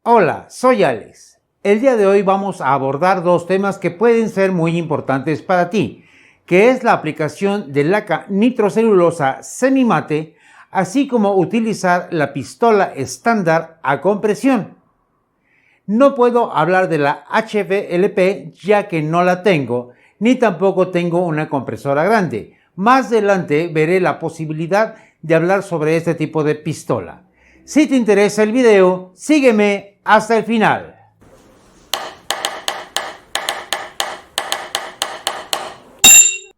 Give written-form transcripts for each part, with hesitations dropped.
Hola, soy Alex. El día de hoy vamos a abordar dos temas que pueden ser muy importantes para ti, que es la aplicación de laca nitrocelulosa semimate, así como utilizar la pistola estándar a compresión. No puedo hablar de la HVLP ya que no la tengo, ni tampoco tengo una compresora grande. Más adelante veré la posibilidad de hablar sobre este tipo de pistola. Si te interesa el video, sígueme hasta el final.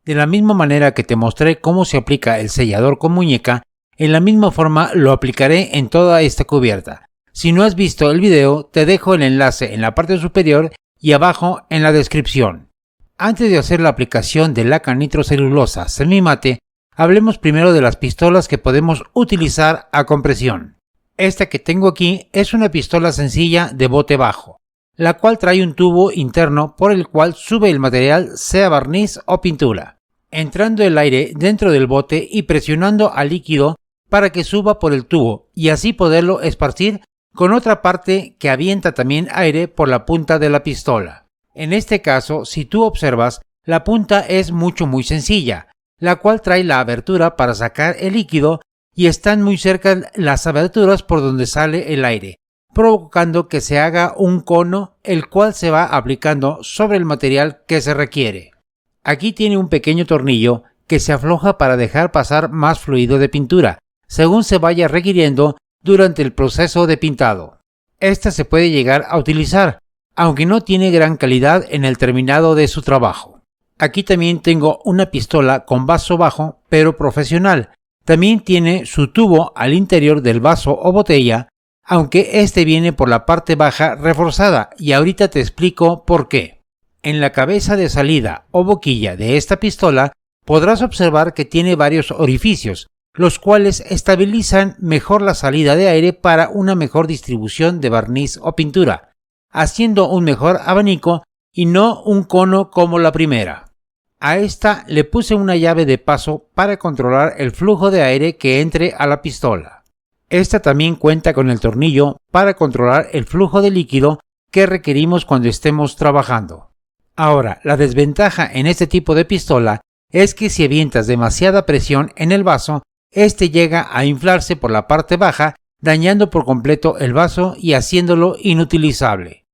De la misma manera que te mostré cómo se aplica el sellador con muñeca, en la misma forma lo aplicaré en toda esta cubierta. Si no has visto el video, te dejo el enlace en la parte superior y abajo en la descripción. Antes de hacer la aplicación de laca nitrocelulosa semimate, hablemos primero de las pistolas que podemos utilizar a compresión. Esta que tengo aquí es una pistola sencilla de bote bajo, la cual trae un tubo interno por el cual sube el material, sea barniz o pintura, entrando el aire dentro del bote y presionando al líquido para que suba por el tubo y así poderlo esparcir con otra parte que avienta también aire por la punta de la pistola. En este caso, si tú observas, la punta es muy sencilla, la cual trae la abertura para sacar el líquido y están muy cerca las aberturas por donde sale el aire, provocando que se haga un cono el cual se va aplicando sobre el material que se requiere. Aquí tiene un pequeño tornillo que se afloja para dejar pasar más fluido de pintura, según se vaya requiriendo durante el proceso de pintado. Esta se puede llegar a utilizar, aunque no tiene gran calidad en el terminado de su trabajo. Aquí también tengo una pistola con vaso bajo, pero profesional. También tiene su tubo al interior del vaso o botella, aunque este viene por la parte baja reforzada y ahorita te explico por qué. En la cabeza de salida o boquilla de esta pistola podrás observar que tiene varios orificios, los cuales estabilizan mejor la salida de aire para una mejor distribución de barniz o pintura, haciendo un mejor abanico y no un cono como la primera. A esta le puse una llave de paso para controlar el flujo de aire que entre a la pistola. Esta también cuenta con el tornillo para controlar el flujo de líquido que requerimos cuando estemos trabajando. Ahora, la desventaja en este tipo de pistola es que si avientas demasiada presión en el vaso, este llega a inflarse por la parte baja, dañando por completo el vaso y haciéndolo inutilizable.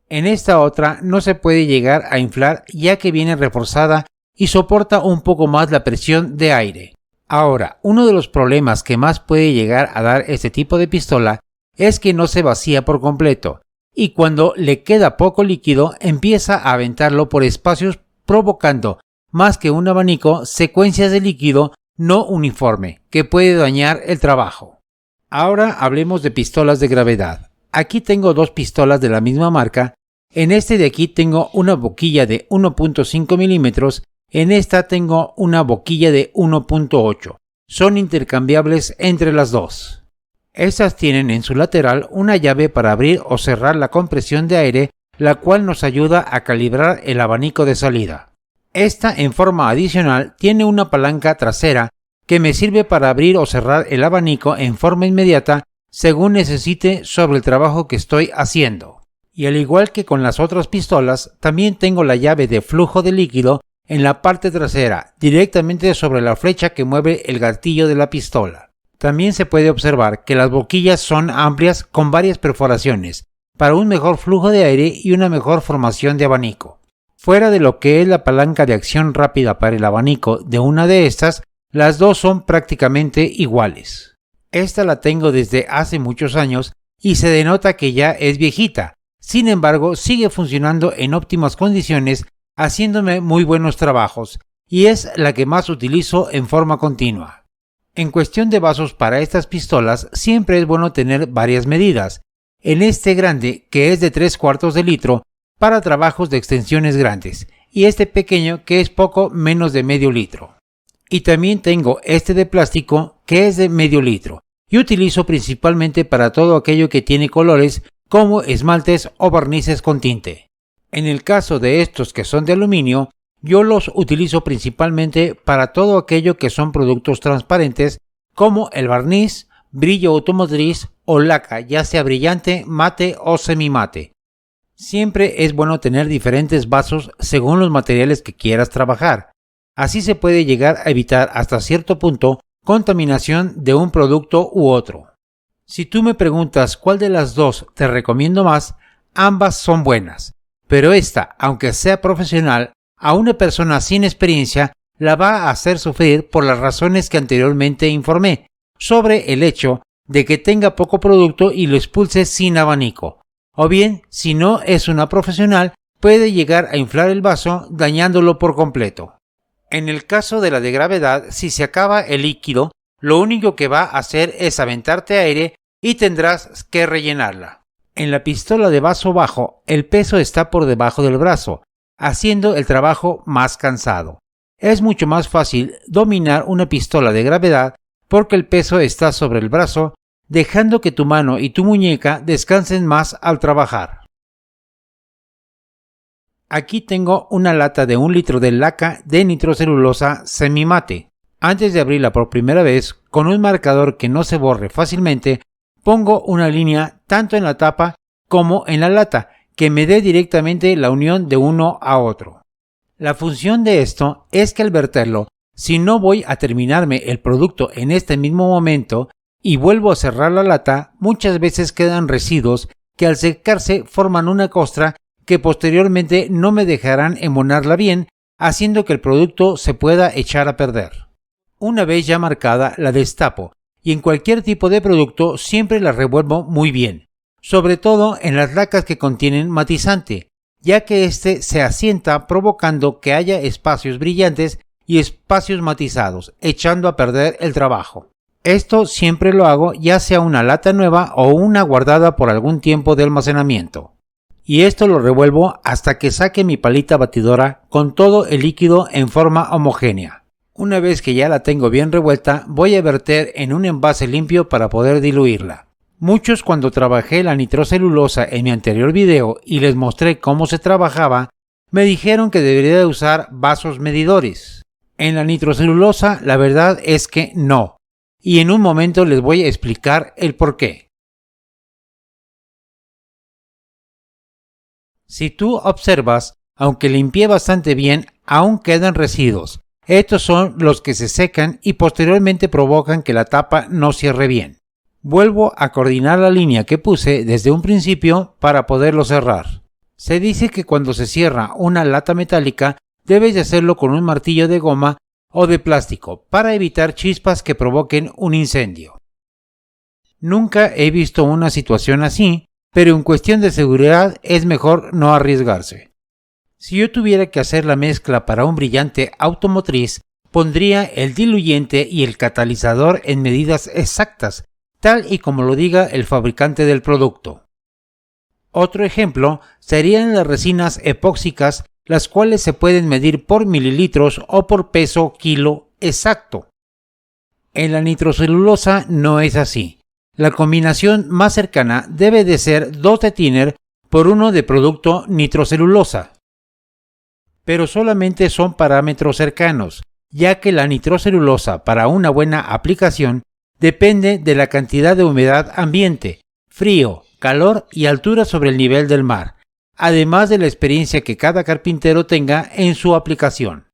En esta otra no se puede llegar a inflar ya que viene reforzada y soporta un poco más la presión de aire. Ahora, uno de los problemas que más puede llegar a dar este tipo de pistola es que no se vacía por completo y cuando le queda poco líquido empieza a aventarlo por espacios provocando, más que un abanico, secuencias de líquido no uniforme que puede dañar el trabajo. Ahora hablemos de pistolas de gravedad. Aquí tengo dos pistolas de la misma marca. En este de aquí tengo una boquilla de 1.5 milímetros, en esta tengo una boquilla de 1.8. Son intercambiables entre las dos. Estas tienen en su lateral una llave para abrir o cerrar la compresión de aire, la cual nos ayuda a calibrar el abanico de salida. Esta en forma adicional tiene una palanca trasera que me sirve para abrir o cerrar el abanico en forma inmediata según necesite sobre el trabajo que estoy haciendo. Y al igual que con las otras pistolas, también tengo la llave de flujo de líquido en la parte trasera, directamente sobre la flecha que mueve el gatillo de la pistola. También se puede observar que las boquillas son amplias con varias perforaciones, para un mejor flujo de aire y una mejor formación de abanico. Fuera de lo que es la palanca de acción rápida para el abanico de una de estas, las dos son prácticamente iguales. Esta la tengo desde hace muchos años y se denota que ya es viejita. Sin embargo, sigue funcionando en óptimas condiciones, haciéndome muy buenos trabajos, y es la que más utilizo en forma continua. En cuestión de vasos para estas pistolas, siempre es bueno tener varias medidas. En este grande, que es de 3/4 de litro, para trabajos de extensiones grandes, y este pequeño, que es poco menos de medio litro. Y también tengo este de plástico, que es de medio litro, y utilizo principalmente para todo aquello que tiene colores, como esmaltes o barnices con tinte. En el caso de estos que son de aluminio, yo los utilizo principalmente para todo aquello que son productos transparentes, como el barniz, brillo automotriz, o laca, ya sea brillante, mate o semimate. Siempre es bueno tener diferentes vasos según los materiales que quieras trabajar. Así se puede llegar a evitar hasta cierto punto contaminación de un producto u otro. Si tú me preguntas cuál de las dos te recomiendo más, ambas son buenas, pero esta, aunque sea profesional, a una persona sin experiencia la va a hacer sufrir por las razones que anteriormente informé, sobre el hecho de que tenga poco producto y lo expulse sin abanico. O bien, si no es una profesional, puede llegar a inflar el vaso dañándolo por completo. En el caso de la de gravedad, si se acaba el líquido, lo único que va a hacer es aventarte aire y tendrás que rellenarla. En la pistola de vaso bajo, el peso está por debajo del brazo, haciendo el trabajo más cansado. Es mucho más fácil dominar una pistola de gravedad porque el peso está sobre el brazo, dejando que tu mano y tu muñeca descansen más al trabajar. Aquí tengo una lata de 1 litro de laca de nitrocelulosa semimate. Antes de abrirla por primera vez, con un marcador que no se borre fácilmente, pongo una línea tanto en la tapa como en la lata, que me dé directamente la unión de uno a otro. La función de esto es que al verterlo, si no voy a terminarme el producto en este mismo momento y vuelvo a cerrar la lata, muchas veces quedan residuos que al secarse forman una costra que posteriormente no me dejarán embonarla bien, haciendo que el producto se pueda echar a perder. Una vez ya marcada, la destapo y en cualquier tipo de producto siempre la revuelvo muy bien, sobre todo en las lacas que contienen matizante, ya que éste se asienta provocando que haya espacios brillantes y espacios matizados, echando a perder el trabajo. Esto siempre lo hago ya sea una lata nueva o una guardada por algún tiempo de almacenamiento. Y esto lo revuelvo hasta que saque mi palita batidora con todo el líquido en forma homogénea. Una vez que ya la tengo bien revuelta, voy a verter en un envase limpio para poder diluirla. Muchos, cuando trabajé la nitrocelulosa en mi anterior video y les mostré cómo se trabajaba, me dijeron que debería de usar vasos medidores. En la nitrocelulosa la verdad es que no, y en un momento les voy a explicar el por qué. Si tú observas, aunque limpié bastante bien, aún quedan residuos. Estos son los que se secan y posteriormente provocan que la tapa no cierre bien. Vuelvo a coordinar la línea que puse desde un principio para poderlo cerrar. Se dice que cuando se cierra una lata metálica, debes de hacerlo con un martillo de goma o de plástico para evitar chispas que provoquen un incendio. Nunca he visto una situación así, pero en cuestión de seguridad es mejor no arriesgarse. Si yo tuviera que hacer la mezcla para un brillante automotriz, pondría el diluyente y el catalizador en medidas exactas, tal y como lo diga el fabricante del producto. Otro ejemplo serían las resinas epóxicas, las cuales se pueden medir por mililitros o por peso kilo exacto. En la nitrocelulosa no es así. La combinación más cercana debe de ser 2 de thinner por 1 de producto nitrocelulosa. Pero solamente son parámetros cercanos, ya que la nitrocelulosa para una buena aplicación depende de la cantidad de humedad ambiente, frío, calor y altura sobre el nivel del mar, además de la experiencia que cada carpintero tenga en su aplicación.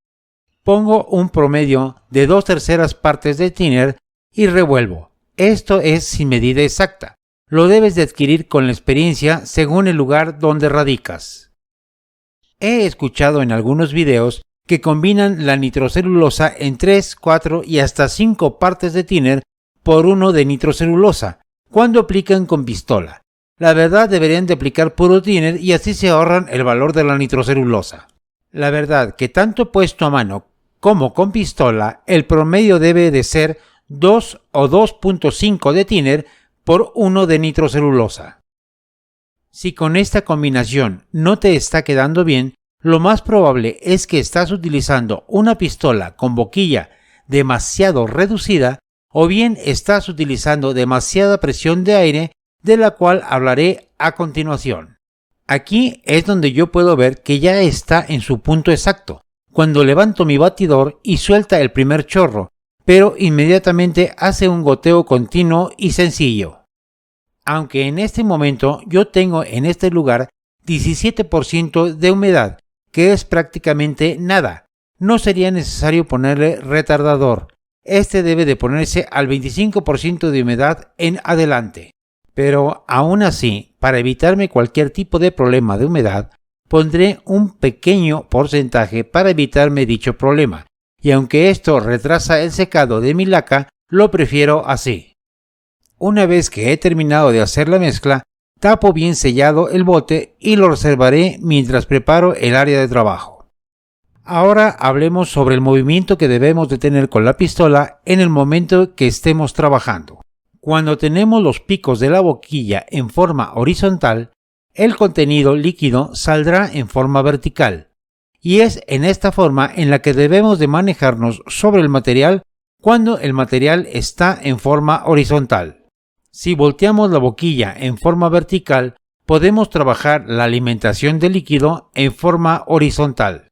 Pongo un promedio de 2/3 partes de thinner y revuelvo. Esto es sin medida exacta. Lo debes de adquirir con la experiencia según el lugar donde radicas. He escuchado en algunos videos que combinan la nitrocelulosa en 3, 4 y hasta 5 partes de thinner por 1 de nitrocelulosa cuando aplican con pistola. La verdad deberían de aplicar puro thinner y así se ahorran el valor de la nitrocelulosa. La verdad que tanto puesto a mano como con pistola, el promedio debe de ser 2 o 2.5 de thinner por 1 de nitrocelulosa. Si con esta combinación no te está quedando bien, lo más probable es que estás utilizando una pistola con boquilla demasiado reducida o bien estás utilizando demasiada presión de aire, de la cual hablaré a continuación. Aquí es donde yo puedo ver que ya está en su punto exacto, cuando levanto mi batidor y suelta el primer chorro, pero inmediatamente hace un goteo continuo y sencillo. aunque en este momento yo tengo en este lugar 17% de humedad, que es prácticamente nada. No sería necesario ponerle retardador. Este debe de ponerse al 25% de humedad en adelante. Pero aún así, para evitarme cualquier tipo de problema de humedad, pondré un pequeño porcentaje para evitarme dicho problema. Y aunque esto retrasa el secado de mi laca, lo prefiero así. Una vez que he terminado de hacer la mezcla, tapo bien sellado el bote y lo reservaré mientras preparo el área de trabajo. Ahora hablemos sobre el movimiento que debemos de tener con la pistola en el momento que estemos trabajando. Cuando tenemos los picos de la boquilla en forma horizontal, el contenido líquido saldrá en forma vertical, y es en esta forma en la que debemos de manejarnos sobre el material cuando el material está en forma horizontal. Si volteamos la boquilla en forma vertical, podemos trabajar la alimentación del líquido en forma horizontal.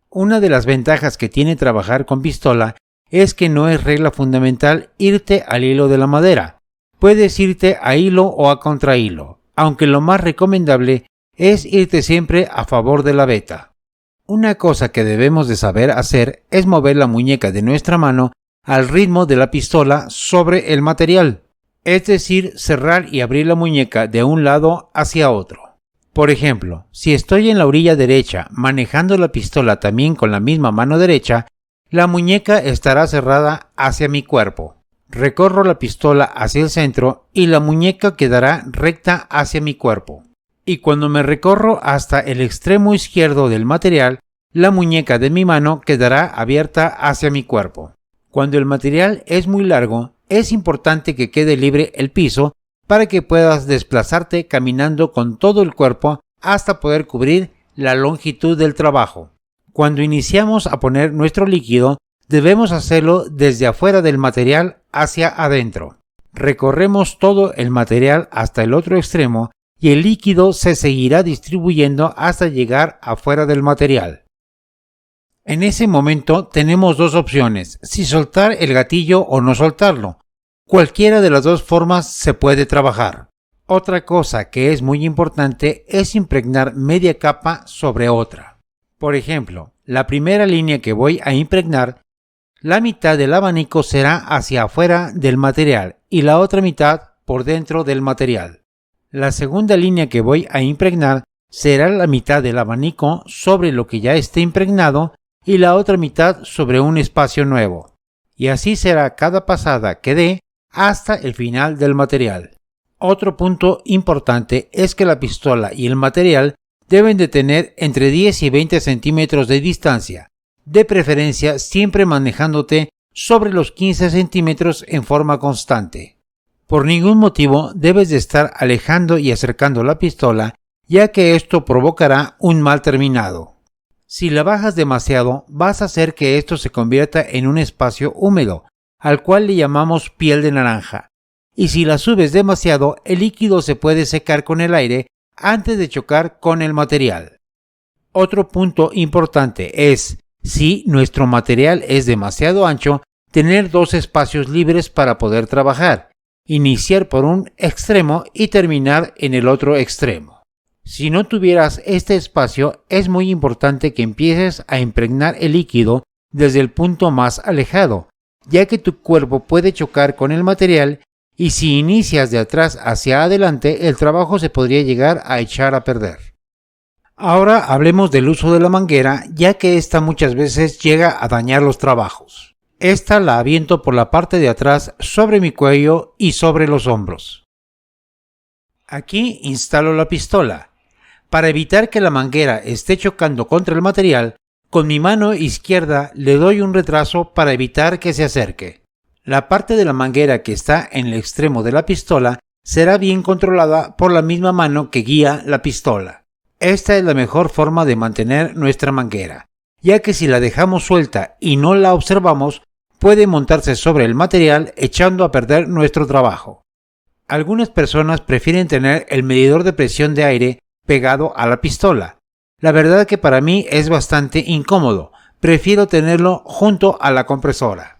Una de las ventajas que tiene trabajar con pistola es que no es regla fundamental irte al hilo de la madera. Puedes irte a hilo o a contrahilo, aunque lo más recomendable es irte siempre a favor de la veta. Una cosa que debemos de saber hacer es mover la muñeca de nuestra mano al ritmo de la pistola sobre el material, es decir, cerrar y abrir la muñeca de un lado hacia otro. Por ejemplo, si estoy en la orilla derecha manejando la pistola también con la misma mano derecha, la muñeca estará cerrada hacia mi cuerpo. Recorro la pistola hacia el centro y la muñeca quedará recta hacia mi cuerpo. Y cuando me recorro hasta el extremo izquierdo del material, la muñeca de mi mano quedará abierta hacia mi cuerpo. Cuando el material es muy largo, es importante que quede libre el piso para que puedas desplazarte caminando con todo el cuerpo hasta poder cubrir la longitud del trabajo. Cuando iniciamos a poner nuestro líquido, debemos hacerlo desde afuera del material hacia adentro. Recorremos todo el material hasta el otro extremo y el líquido se seguirá distribuyendo hasta llegar afuera del material. En ese momento tenemos dos opciones, si soltar el gatillo o no soltarlo. Cualquiera de las dos formas se puede trabajar. Otra cosa que es muy importante es impregnar media capa sobre otra. Por ejemplo, la primera línea que voy a impregnar, la mitad del abanico será hacia afuera del material y la otra mitad por dentro del material. La segunda línea que voy a impregnar será la mitad del abanico sobre lo que ya esté impregnado y la otra mitad sobre un espacio nuevo. Y así será cada pasada que dé hasta el final del material. Otro punto importante es que la pistola y el material deben de tener entre 10 y 20 centímetros de distancia, de preferencia siempre manejándote sobre los 15 centímetros en forma constante. Por ningún motivo debes de estar alejando y acercando la pistola, ya que esto provocará un mal terminado. Si la bajas demasiado, vas a hacer que esto se convierta en un espacio húmedo, al cual le llamamos piel de naranja. Y si la subes demasiado, el líquido se puede secar con el aire antes de chocar con el material. Otro punto importante es, si nuestro material es demasiado ancho, tener dos espacios libres para poder trabajar, iniciar por un extremo y terminar en el otro extremo. Si no tuvieras este espacio, es muy importante que empieces a impregnar el líquido desde el punto más alejado, ya que tu cuerpo puede chocar con el material y si inicias de atrás hacia adelante, el trabajo se podría llegar a echar a perder. Ahora hablemos del uso de la manguera, ya que esta muchas veces llega a dañar los trabajos. Esta la aviento por la parte de atrás sobre mi cuello y sobre los hombros. Aquí instalo la pistola. Para evitar que la manguera esté chocando contra el material, con mi mano izquierda le doy un retraso para evitar que se acerque. La parte de la manguera que está en el extremo de la pistola será bien controlada por la misma mano que guía la pistola. Esta es la mejor forma de mantener nuestra manguera, ya que si la dejamos suelta y no la observamos, puede montarse sobre el material echando a perder nuestro trabajo. Algunas personas prefieren tener el medidor de presión de aire pegado a la pistola. La verdad que para mí es bastante incómodo, prefiero tenerlo junto a la compresora.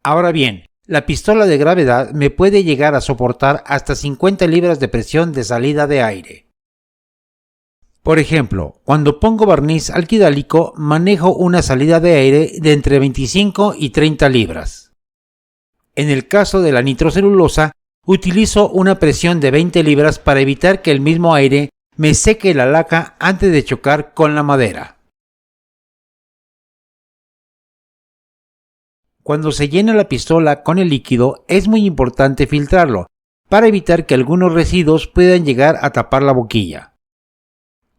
Ahora bien, La pistola de gravedad me puede llegar a soportar hasta 50 libras de presión de salida de aire. Por ejemplo, cuando pongo barniz alquidálico, manejo una salida de aire de entre 25 y 30 libras. En el caso de la nitrocelulosa, utilizo una presión de 20 libras para evitar que el mismo aire me seque la laca antes de chocar con la madera. Cuando se llena la pistola con el líquido, es muy importante filtrarlo, para evitar que algunos residuos puedan llegar a tapar la boquilla.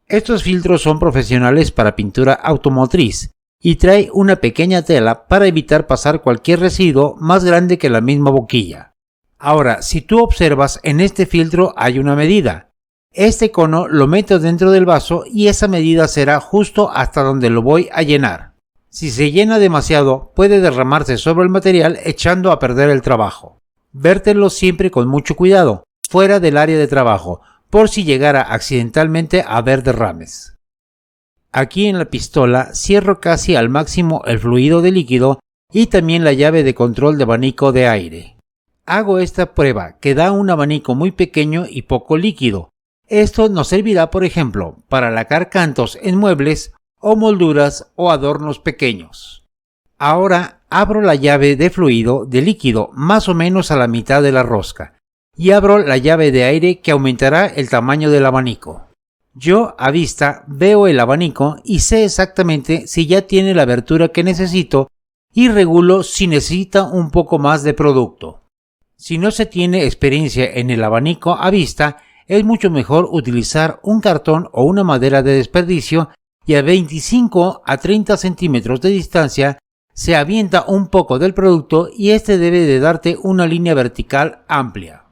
Estos filtros son profesionales para pintura automotriz y trae una pequeña tela para evitar pasar cualquier residuo más grande que la misma boquilla. Ahora, si tú observas, en este filtro hay una medida. Este cono lo meto dentro del vaso y esa medida será justo hasta donde lo voy a llenar. Si se llena demasiado, puede derramarse sobre el material echando a perder el trabajo. Vértelo siempre con mucho cuidado, fuera del área de trabajo, por si llegara accidentalmente a haber derrames. Aquí en la pistola cierro casi al máximo el fluido de líquido y también la llave de control de abanico de aire. Hago esta prueba que da un abanico muy pequeño y poco líquido. Esto nos servirá, por ejemplo, para lacar cantos en muebles o molduras o adornos pequeños. Ahora abro la llave de fluido de líquido más o menos a la mitad de la rosca y abro la llave de aire que aumentará el tamaño del abanico. Yo a vista veo el abanico y sé exactamente si ya tiene la abertura que necesito y regulo si necesita un poco más de producto. Si no se tiene experiencia en el abanico a vista, es mucho mejor utilizar un cartón o una madera de desperdicio y a 25 a 30 centímetros de distancia se avienta un poco del producto y este debe de darte una línea vertical amplia.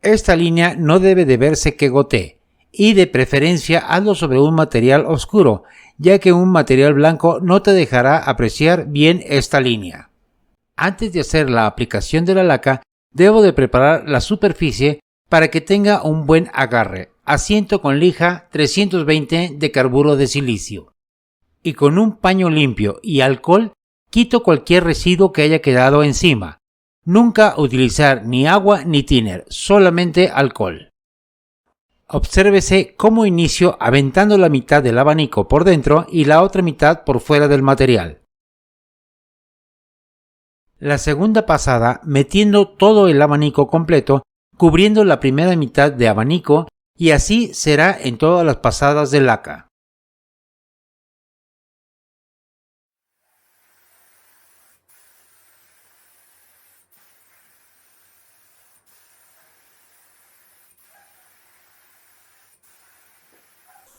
Esta línea no debe de verse que gotee y de preferencia hazlo sobre un material oscuro, ya que un material blanco no te dejará apreciar bien esta línea. Antes de hacer la aplicación de la laca, debo de preparar la superficie para que tenga un buen agarre. Asiento con lija 320 de carburo de silicio. Y con un paño limpio y alcohol quito cualquier residuo que haya quedado encima. Nunca utilizar ni agua ni thinner, solamente alcohol. Obsérvese cómo inicio aventando la mitad del abanico por dentro y la otra mitad por fuera del material. La segunda pasada metiendo todo el abanico completo, cubriendo la primera mitad de abanico y así será en todas las pasadas de laca.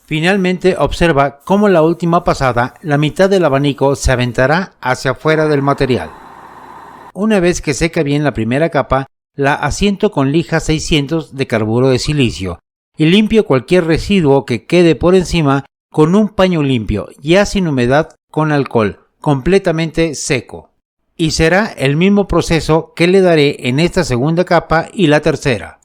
Finalmente observa cómo la última pasada, la mitad del abanico se aventará hacia afuera del material. Una vez que seca bien la primera capa, la asiento con lija 600 de carburo de silicio y limpio cualquier residuo que quede por encima con un paño limpio, ya sin humedad, con alcohol, completamente seco. Y será el mismo proceso que le daré en esta segunda capa y la tercera.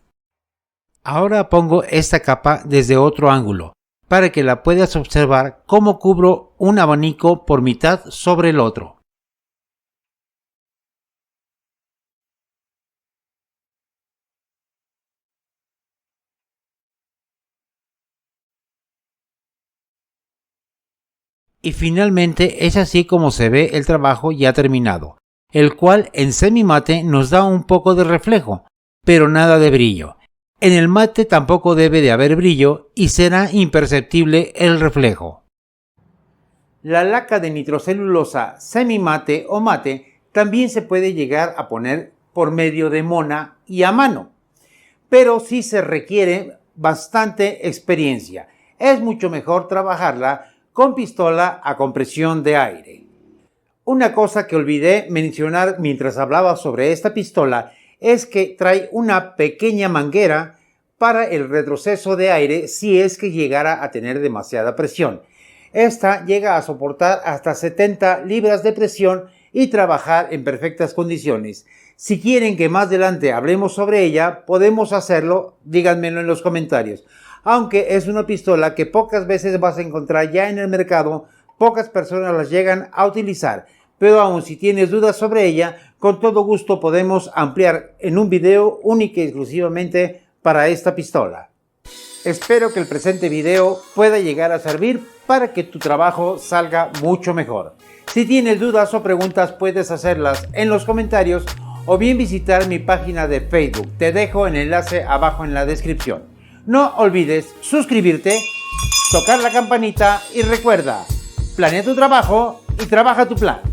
Ahora pongo esta capa desde otro ángulo, para que la puedas observar cómo cubro un abanico por mitad sobre el otro. Y finalmente es así como se ve el trabajo ya terminado, el cual en semimate nos da un poco de reflejo, pero nada de brillo. En el mate tampoco debe de haber brillo y será imperceptible el reflejo. La laca de nitrocelulosa semimate o mate también se puede llegar a poner por medio de mona y a mano, pero sí se requiere bastante experiencia. Es mucho mejor trabajarla con pistola a compresión de aire. Una cosa que olvidé mencionar mientras hablaba sobre esta pistola es que trae una pequeña manguera para el retroceso de aire si es que llegara a tener demasiada presión. Esta llega a soportar hasta 70 libras de presión y trabajar en perfectas condiciones. Si quieren que más adelante hablemos sobre ella, podemos hacerlo, díganmelo en los comentarios. Aunque es una pistola que pocas veces vas a encontrar ya en el mercado, pocas personas las llegan a utilizar, pero aún si tienes dudas sobre ella, con todo gusto podemos ampliar en un video único y exclusivamente para esta pistola. Espero que el presente video pueda llegar a servir para que tu trabajo salga mucho mejor. Si tienes dudas o preguntas puedes hacerlas en los comentarios o bien visitar mi página de Facebook. Te dejo el enlace abajo en la descripción. No olvides suscribirte, tocar la campanita y recuerda, planea tu trabajo y trabaja tu plan.